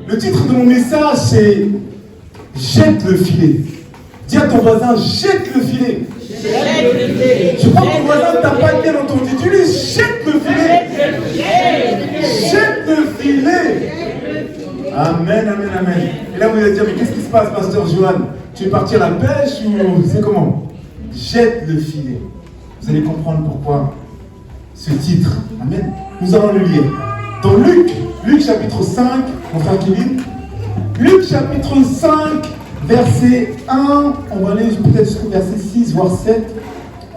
Le titre de mon message, c'est Jette le filet. Dis à ton voisin, jette le filet. Je crois que ton voisin ne t'a pas bien entendu. Tu lui jette le filet. Jette le filet. Amen, amen, amen. Et là, vous allez dire, mais qu'est-ce qui se passe, pasteur Johan? Tu es parti à la pêche ou c'est comment? Jette le filet. Vous allez comprendre pourquoi ce titre. Amen. Nous allons le lire. Dans Luc chapitre 5, mon frère Kevin. Luc chapitre 5, verset 1. On va aller peut-être jusqu'au verset 6, voire 7.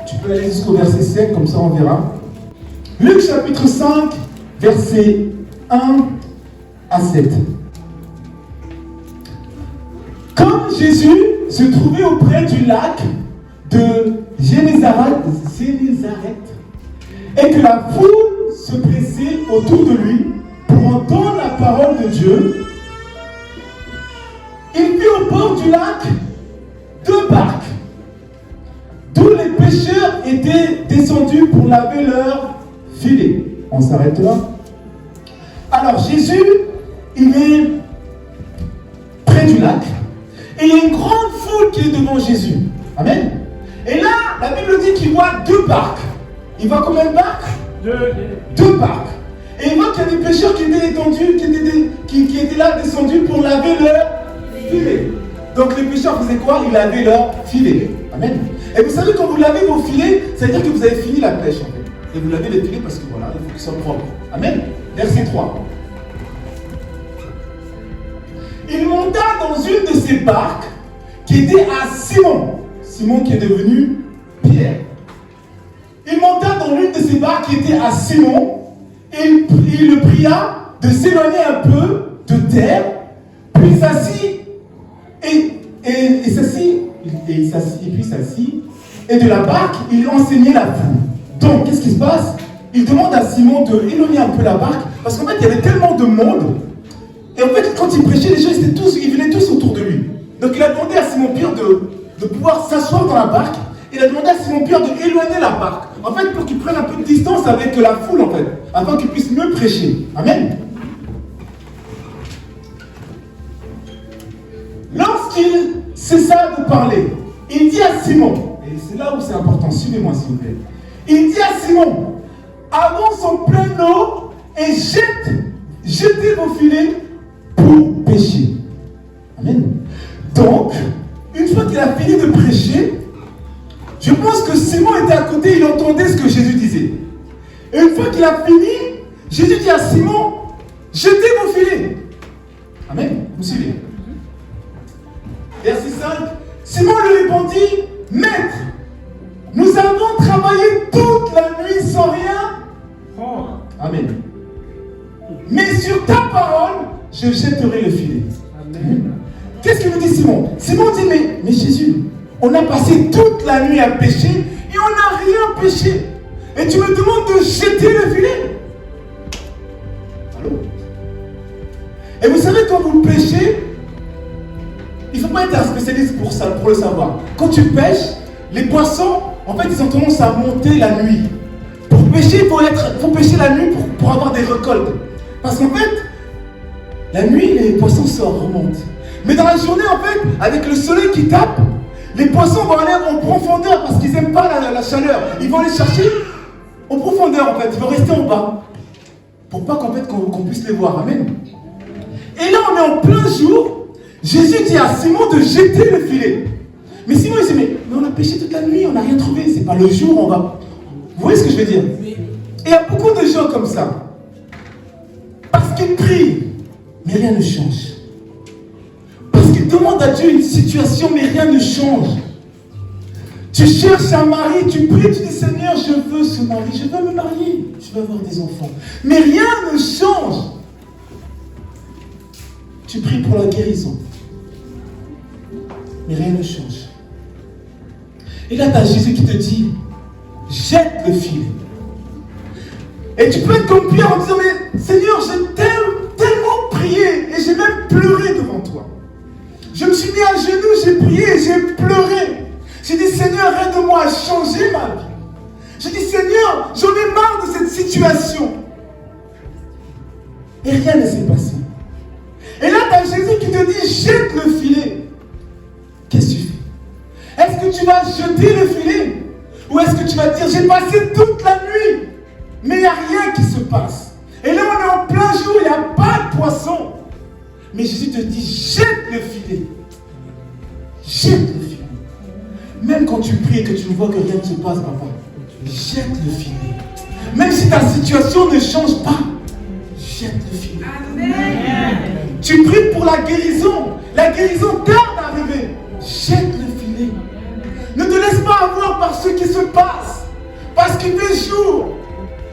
Tu peux aller jusqu'au verset 7, comme ça on verra. Luc chapitre 5, verset 1 à 7. Comme Jésus se trouvait auprès du lac de Génézareth, et que la foule se pressait autour de lui pour entendre la parole de Dieu, il vit au bord du lac 2 barques, d'où les pêcheurs étaient descendus pour laver leurs filets. On s'arrête là. Alors Jésus, il est près du lac, et il y a une grande foule qui est devant Jésus. Amen. Et là, la Bible dit qu'il voit 2 barques. Il voit combien de barques? 2 barques. Et il voit qu'il y a des pêcheurs qui étaient étendus, qui étaient là descendus pour laver leur filet. Donc les pêcheurs faisaient quoi? Ils lavaient leur filet. Amen. Et vous savez, quand vous lavez vos filets, ça veut dire que vous avez fini la pêche en fait. Et vous lavez les filets parce que voilà, il faut qu'ils soient propres. Amen. Verset 3. Il monta dans une de ces barques qui était à Simon. Simon qui est devenu Pierre. Il monta dans l'une de ces barques qui était à Simon et il le pria de s'éloigner un peu de terre, puis s'assit et s'assit, et de la barque, il enseignait la foule. Donc, qu'est-ce qui se passe? Il demande à Simon de éloigner un peu la barque, parce qu'en fait, il y avait tellement de monde, et en fait, quand il prêchait, les gens, ils venaient tous autour de lui. Donc, il a demandé à Simon-Pierre de pouvoir s'asseoir dans la barque. Il a demandé à Simon-Pierre d'éloigner la barque. En fait, pour qu'il prenne un peu de distance avec la foule, en fait, afin qu'il puisse mieux prêcher. Amen. Lorsqu'il cessa de parler, il dit à Simon, et c'est là où c'est important, suivez-moi s'il vous plaît. Il dit à Simon, avance en pleine eau et jetez vos filets pour pêcher. Amen. Donc, une fois qu'il a fini de prêcher, je pense que Simon était à côté, il entendait ce que Jésus disait. Et une fois qu'il a fini, Jésus dit à Simon, jetez vos filets. Amen. Vous suivez? Verset 5. Simon lui répondit, Maître, nous avons travaillé toute la nuit sans rien. Amen. Mais sur ta parole, je jetterai le filet. Amen. Qu'est-ce que nous dit Simon? Simon dit, mais Jésus, on a passé toute la nuit à pêcher et on n'a rien pêché. Et tu me demandes de jeter le filet? Allô? Et vous savez, quand vous pêchez, il ne faut pas être un spécialiste pour ça, pour le savoir. Quand tu pêches, les poissons, en fait, ils ont tendance à monter la nuit. Pour pêcher, il faut pêcher la nuit pour avoir des récoltes. Parce qu'en fait, la nuit, les poissons se remontent. Mais dans la journée, en fait, avec le soleil qui tape, les poissons vont aller en profondeur parce qu'ils n'aiment pas la chaleur. Ils vont aller chercher en profondeur, en fait. Ils vont rester en bas. Pour pas qu'en fait, qu'on puisse les voir. Amen. Et là, on est en plein jour. Jésus dit à Simon de jeter le filet. Mais Simon, il dit, mais on a pêché toute la nuit, on n'a rien trouvé. C'est pas le jour, on va... Vous voyez ce que je veux dire? Et il y a beaucoup de gens comme ça. Parce qu'ils prient, mais rien ne change. Parce qu'ils demandent à Dieu une situation, mais rien ne change. Tu cherches un mari, tu pries, tu dis Seigneur, je veux ce mari, je veux me marier, je veux avoir des enfants. Mais rien ne change. Tu pries pour la guérison. Mais rien ne change. Et là, tu as Jésus qui te dit, jette le filet. Et tu peux être comme Pierre en disant, mais Seigneur, j'ai tellement prié et j'ai même pleuré devant toi. Je me suis mis à genoux, j'ai prié et j'ai pleuré. J'ai dit, Seigneur, aide-moi à changer ma vie. J'ai dit, Seigneur, j'en ai marre de cette situation. Et rien ne s'est passé. Et là, tu as Jésus qui te dit, jette le filet. Qu'est-ce que tu fais? Est-ce que tu vas jeter le filet? Ou est-ce que tu vas dire, j'ai passé toute la nuit, mais il n'y a rien qui se passe. Et là, on est en plein jour, il n'y a pas de poisson. Mais Jésus te dit, jette le filet. Jette le filet. Même quand tu pries et que tu vois que rien ne se passe, papa, jette le filet. Même si ta situation ne change pas, jette le filet. Amen. Tu pries pour la guérison tarde à arriver. Jette le filet. Ne te laisse pas avoir par ce qui se passe, parce qu'il fait jour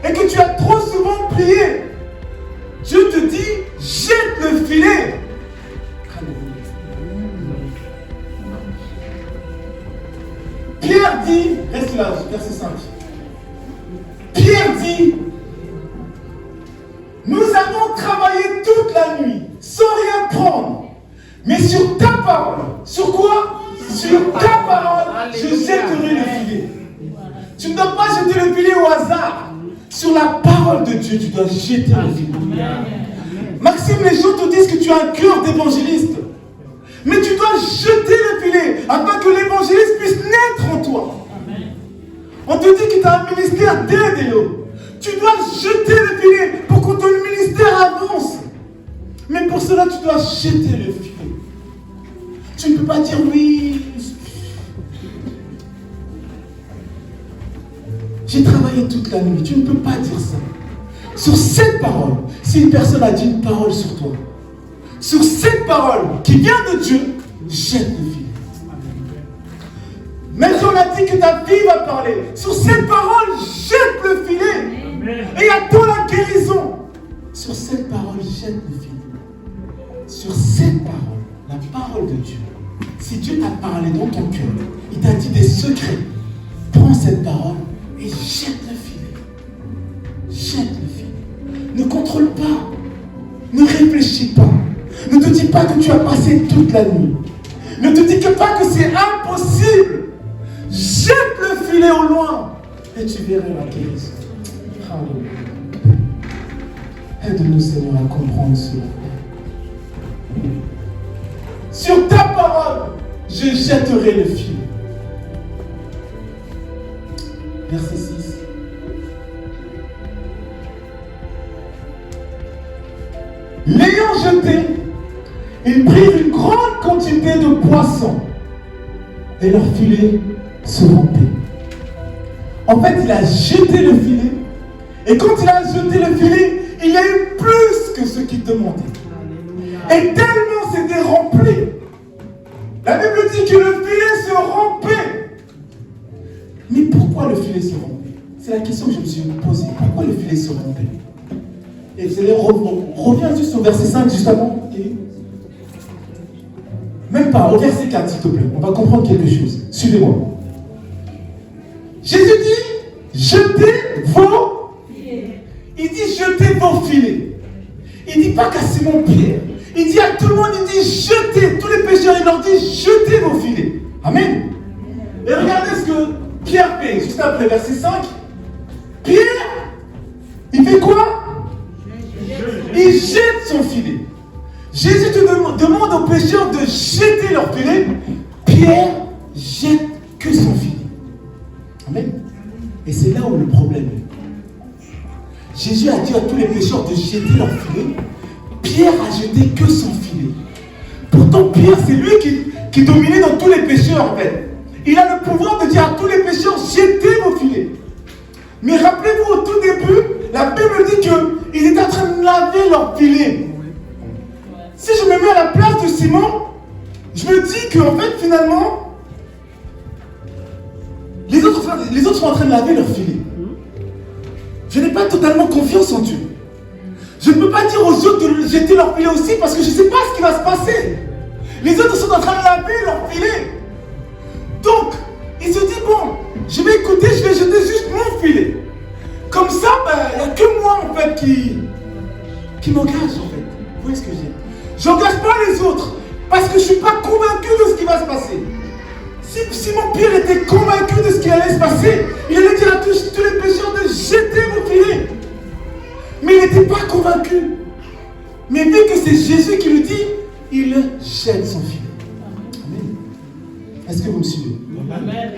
et que tu as trop souvent prié. Dieu te dit, jette le filet. Pierre dit, reste là, verset 5. Pierre dit, nous avons travaillé toute la nuit sans rien prendre, mais sur ta parole. Sur quoi? Sur ta parole, je jetterai le filet. Tu ne dois pas jeter le filet au hasard. Sur la parole de Dieu, tu dois jeter le filet. Maxime, les gens te disent que tu as un cœur d'évangéliste. Mais tu dois jeter le filet afin que l'évangéliste puisse naître en toi. On te dit que tu as un ministère d'aide. Tu dois jeter le filet pour que ton ministère avance. Mais pour cela, tu dois jeter le filet. Tu ne peux pas dire oui. J'ai travaillé toute la nuit. Tu ne peux pas dire ça. Sur cette parole, si une personne a dit une parole sur toi, sur cette parole qui vient de Dieu, jette le filet. Même si on a dit que ta fille va parler, sur cette parole, jette le filet. Et il y a toi la guérison. Sur cette parole, jette le filet. Sur cette parole, la parole de Dieu. Si Dieu t'a parlé dans ton cœur, il t'a dit des secrets, prends cette parole et jette le filet. Jette le filet. Ne contrôle pas. Ne réfléchis pas. Ne te dis pas que tu as passé toute la nuit. Ne te dis pas que c'est impossible. Jette le filet au loin et tu verras la guérison. Alléluia. Aide-nous, Seigneur, à comprendre cela. Sur ta parole, je jetterai le filet. Verset 6. L'ayant jeté, ils prirent une grande quantité de poissons et leur filet se rompit. En fait, il a jeté le filet et quand il a jeté le filet, il y a eu plus que ce qu'il demandait. Et tellement c'était rempli. La Bible dit que le filet se rompait. Mais pourquoi le filet se rompait? C'est la question que je me suis posée. Pourquoi le filet se rompait? Et vous allez reviens juste au verset 5 juste avant. Même pas, au verset 4 s'il te plaît. On va comprendre quelque chose. Suivez-moi. Jésus dit, jetez vos filets. Il dit, jetez vos filets. Il ne dit pas qu'à Simon-Pierre. Il dit à tout le monde, il dit, jetez. Tous les pécheurs, il leur dit, jetez vos filets. Amen. Et regardez ce que Pierre fait. Juste après, verset 5. Pierre, il fait quoi? Il jette son filet. Jésus te demande aux pécheurs de jeter leur filet. Pierre jette que son filet. Amen. Et c'est là où le problème est. Jésus a dit à tous les pécheurs de jeter leur filet. Pierre a jeté que son filet. Pourtant, Pierre, c'est lui qui dominait dans tous les pécheurs, en fait. Il a le pouvoir de dire à tous les pécheurs, jetez vos filets. Mais rappelez-vous, au tout début, la Bible dit qu'ils étaient en train de laver leur filet. Si je me mets à la place de Simon, je me dis qu'en fait, finalement, les autres sont en train de laver leur filet. Je n'ai pas totalement confiance en Dieu. Je ne peux pas dire aux autres de jeter leur filet aussi parce que je ne sais pas ce qui va se passer. Les autres sont en train de laver leur filet. Donc, il se dit, bon, je vais écouter, je vais jeter juste mon filet. Comme ça, il n'y a que moi en fait qui m'engage en fait. Vous voyez ce que je dis? Je n'engage pas les autres parce que je ne suis pas convaincu de ce qui va se passer. Si Simon-Pierre était convaincu de ce qui allait se passer, il allait dire à tous les pécheurs de jeter vos filets. Mais il n'était pas convaincu. Mais vu que c'est Jésus qui le dit, il jette son filet. Amen. Est-ce que vous me suivez? Amen.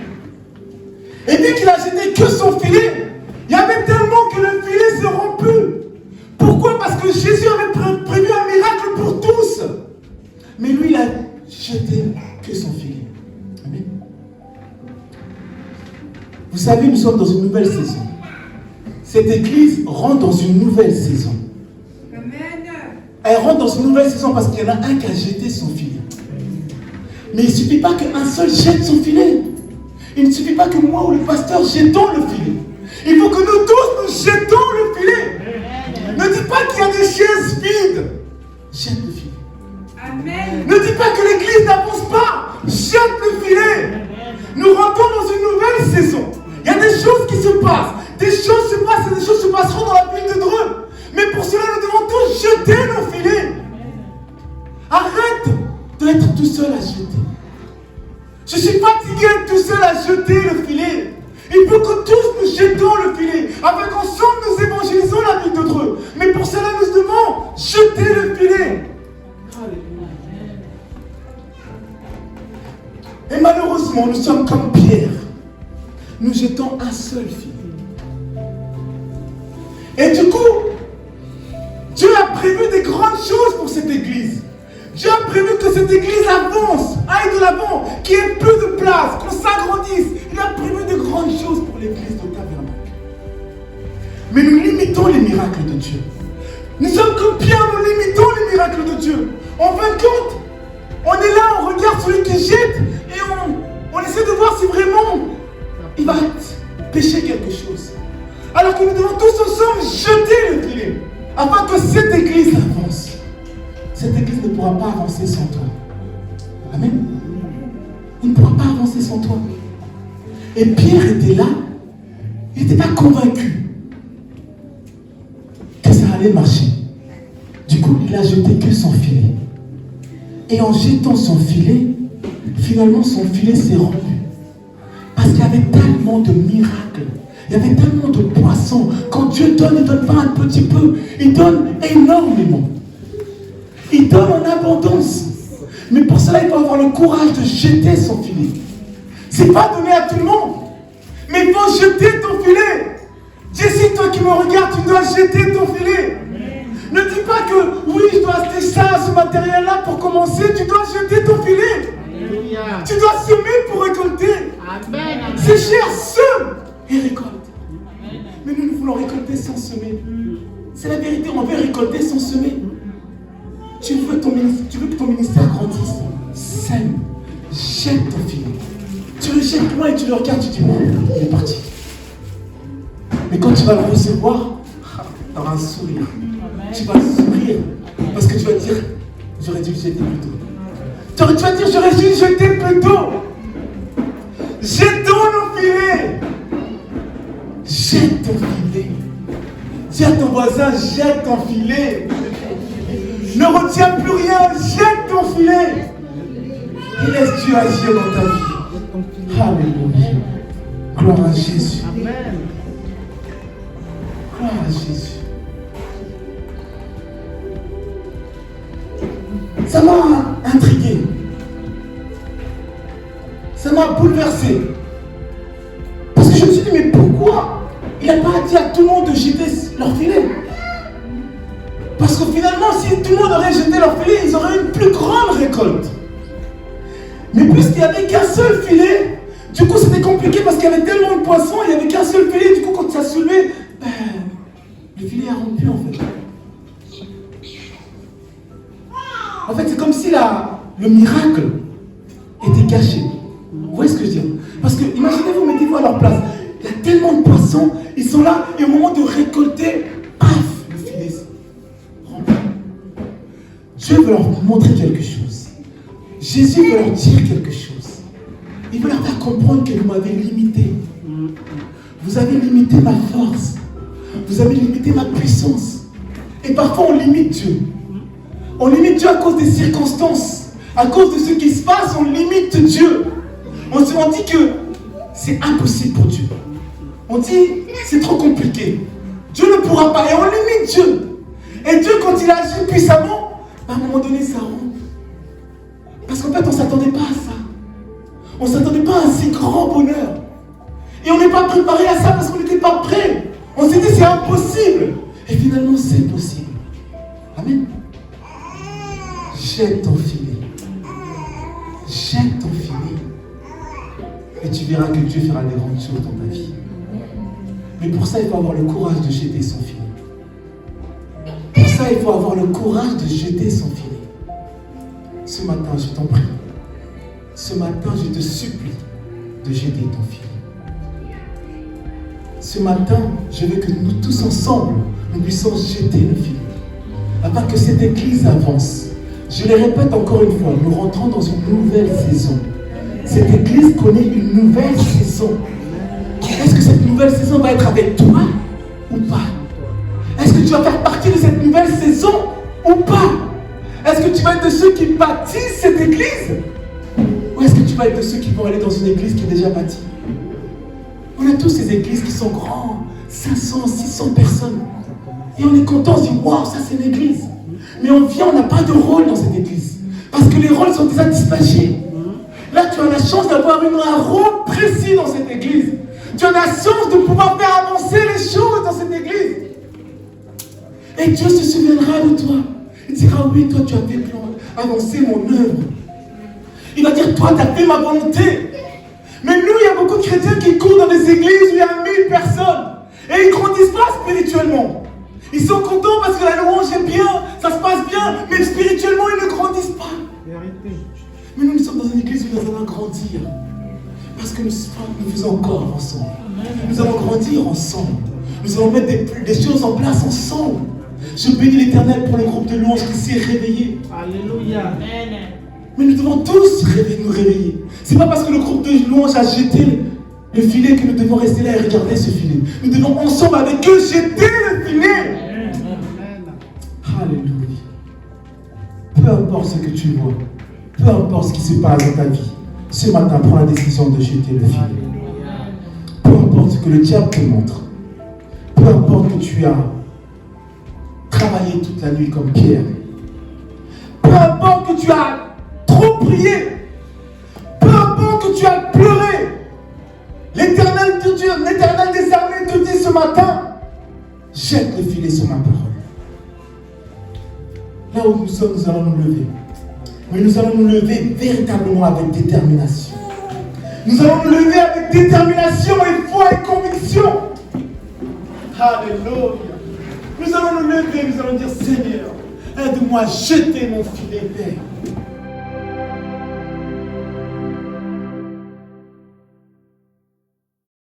Et vu qu'il a jeté que son filet, il y avait tellement que le filet se romput. Pourquoi? Parce que Jésus avait prévu un miracle pour tous. Mais lui, il a jeté que son filet. Amen. Vous savez, nous sommes dans une nouvelle saison. Cette église rentre dans une nouvelle saison. Elle rentre dans une nouvelle saison parce qu'il y en a un qui a jeté son filet. Mais il ne suffit pas qu'un seul jette son filet. Il ne suffit pas que moi ou le pasteur jetons le filet. Il faut que nous tous nous jetons le filet. Ne dis pas qu'il y a des chaises vides. Jette le filet. Amen. Ne dis pas que l'église n'avance pas. Jette le filet. Nous rentrons dans une nouvelle saison. Il y a des choses qui se passent. Des choses se passent et des choses se passeront dans la ville de Dreux. Mais pour cela, nous devons tous jeter nos filets. Arrête d'être tout seul à jeter. Je suis fatigué d'être tout seul à jeter le filet. Il faut que tous nous jetons le filet, afin qu'ensemble nous évangélisons la ville de Dreux. Mais pour cela, nous devons jeter le filet. Et malheureusement, nous sommes comme Pierre. Nous jetons un seul filet. Et du coup, Dieu a prévu des grandes choses pour cette église. Dieu a prévu que cette église avance, aille de l'avant, qu'il y ait plus de place, qu'on s'agrandisse. Il a prévu de grandes choses pour l'église de Tabernacle. Mais nous limitons les miracles de Dieu. Nous sommes comme Pierre, nous limitons les miracles de Dieu. En fin de compte, on est là, on regarde celui qui jette et on essaie de voir si vraiment il va pêcher quelque chose. Alors que nous devons tous ensemble jeter le filet, afin que cette église avance. Cette église ne pourra pas avancer sans toi. Amen. Il ne pourra pas avancer sans toi. Et Pierre était là, il n'était pas convaincu que ça allait marcher. Du coup, il a jeté que son filet. Et en jetant son filet, finalement son filet s'est rompu. Parce qu'il y avait tellement de miracles. Il y avait tellement de poissons. Quand Dieu donne, il ne donne pas un petit peu. Il donne énormément. Il donne en abondance. Mais pour cela, il faut avoir le courage de jeter son filet. Ce n'est pas donné à tout le monde. Mais il faut jeter ton filet. Jessie, toi qui me regardes, tu dois jeter ton filet. Ne dis pas que oui, je dois acheter ça, ce matériel-là pour commencer. Tu dois jeter ton filet. Alléluia. Tu dois semer pour récolter. Amen. C'est cher, sème et récolte. Amen. Mais nous voulons récolter sans semer. C'est la vérité, on veut récolter sans semer. Tu veux que ton ministère grandisse. Sème. Jette ton filet. Tu le jettes loin et tu le regardes, tu dis bon, il est parti. Mais quand tu vas le recevoir, tu auras un sourire. Tu vas sourire parce que tu vas dire j'aurais dû le jeter plus tôt. Tu vas dire j'aurais dû le jeter plus tôt. Jetons nos filets. Jette ton filet. Dis à ton voisin, jette ton filet. Ne retiens plus rien, jette ton filet. Et laisse Dieu agir dans ta vie. Alléluia. Gloire à Jésus. Amen. Gloire à Jésus. Ça m'a intrigué. Ça m'a bouleversé. Parce que je me suis dit, mais pourquoi il n'a pas dit à tout le monde de jeter leur filet? Parce que finalement, si tout le monde aurait jeté leur filet, ils auraient une plus grande récolte. Mais puisqu'il n'y avait qu'un seul filet, du coup c'était compliqué parce qu'il y avait tellement de poissons, il n'y avait qu'un seul filet, du coup quand ça se levait, le filet a rompu en fait. En fait, c'est comme si le miracle était caché. Vous voyez ce que je veux dire? Parce que, imaginez-vous, mettez-vous à leur place. Il y a tellement de poissons, ils sont là, et au moment de récolter, paf, le filet rempli. Dieu veut leur montrer quelque chose. Jésus veut leur dire quelque chose. Il veut leur faire comprendre que vous m'avez limité. Vous avez limité ma force. Vous avez limité ma puissance. Et parfois, on limite Dieu. On limite Dieu à cause des circonstances. À cause de ce qui se passe, on limite Dieu. On dit que c'est impossible pour Dieu. On dit c'est trop compliqué. Dieu ne pourra pas. Et on limite Dieu. Et Dieu, quand il agit puissamment, à un moment donné, ça rompt. Parce qu'en fait, on ne s'attendait pas à ça. On ne s'attendait pas à un si grand bonheur. Et on n'est pas préparé à ça parce qu'on n'était pas prêt. On s'est dit c'est impossible. Et finalement, c'est possible. Amen. Jette ton filet. Jette ton filet. Et tu verras que Dieu fera des grandes choses dans ta vie. Mais pour ça, il faut avoir le courage de jeter son filet. Pour ça, il faut avoir le courage de jeter son filet. Ce matin, je t'en prie. Ce matin, je te supplie de jeter ton filet. Ce matin, je veux que nous tous ensemble, nous puissions jeter le filet. Afin que cette église avance. Je le répète encore une fois, nous rentrons dans une nouvelle saison. Cette église connaît une nouvelle saison. Est-ce que cette nouvelle saison va être avec toi ou pas? Est-ce que tu vas faire partie de cette nouvelle saison ou pas? Est-ce que tu vas être de ceux qui bâtissent cette église? Ou est-ce que tu vas être de ceux qui vont aller dans une église qui est déjà bâtie? On a tous ces églises qui sont grandes, 500, 600 personnes. Et on est content, on se dit, waouh, ça c'est une église. Mais on vient, on n'a pas de rôle dans cette église. Parce que les rôles sont déjà dispatchés. Là, tu as la chance d'avoir un rôle précis dans cette église. Tu as la chance de pouvoir faire avancer les choses dans cette église. Et Dieu se souviendra de toi. Il dira, oui, toi, tu as fait avancer mon œuvre. Il va dire, toi, tu as fait ma volonté. Mais nous, il y a beaucoup de chrétiens qui courent dans des églises où il y a 1000 personnes. Et ils ne grandissent pas spirituellement. Ils sont contents parce que la louange est bien, ça se passe bien, mais spirituellement, ils ne grandissent pas. Mais nous sommes dans une église où nous allons grandir. Parce que nous faisons encore ensemble. Nous allons grandir ensemble. Nous allons mettre des choses en place ensemble. Je bénis l'Éternel pour le groupe de louange qui s'est réveillé. Alléluia. Mais nous devons tous nous réveiller. C'est pas parce que le groupe de louange a jeté le filet que nous devons rester là et regarder ce filet. Nous devons ensemble avec eux jeter le filet. Alléluia. Peu importe ce que tu vois, peu importe ce qui se passe dans ta vie, ce matin, prends la décision de jeter le filet. Peu importe ce que le diable te montre, peu importe que tu as travaillé toute la nuit comme Pierre, peu importe que tu as trop prié, peu importe que tu as pleuré, l'Éternel de Dieu, l'Éternel des armées te dit ce matin, jette le filet sur ma parole. Là où nous sommes, nous allons nous lever. Mais nous allons nous lever véritablement avec détermination. Nous allons nous lever avec détermination et foi et conviction. Alléluia. Nous allons nous lever, nous allons dire, Seigneur, aide-moi à jeter mon filet, Père.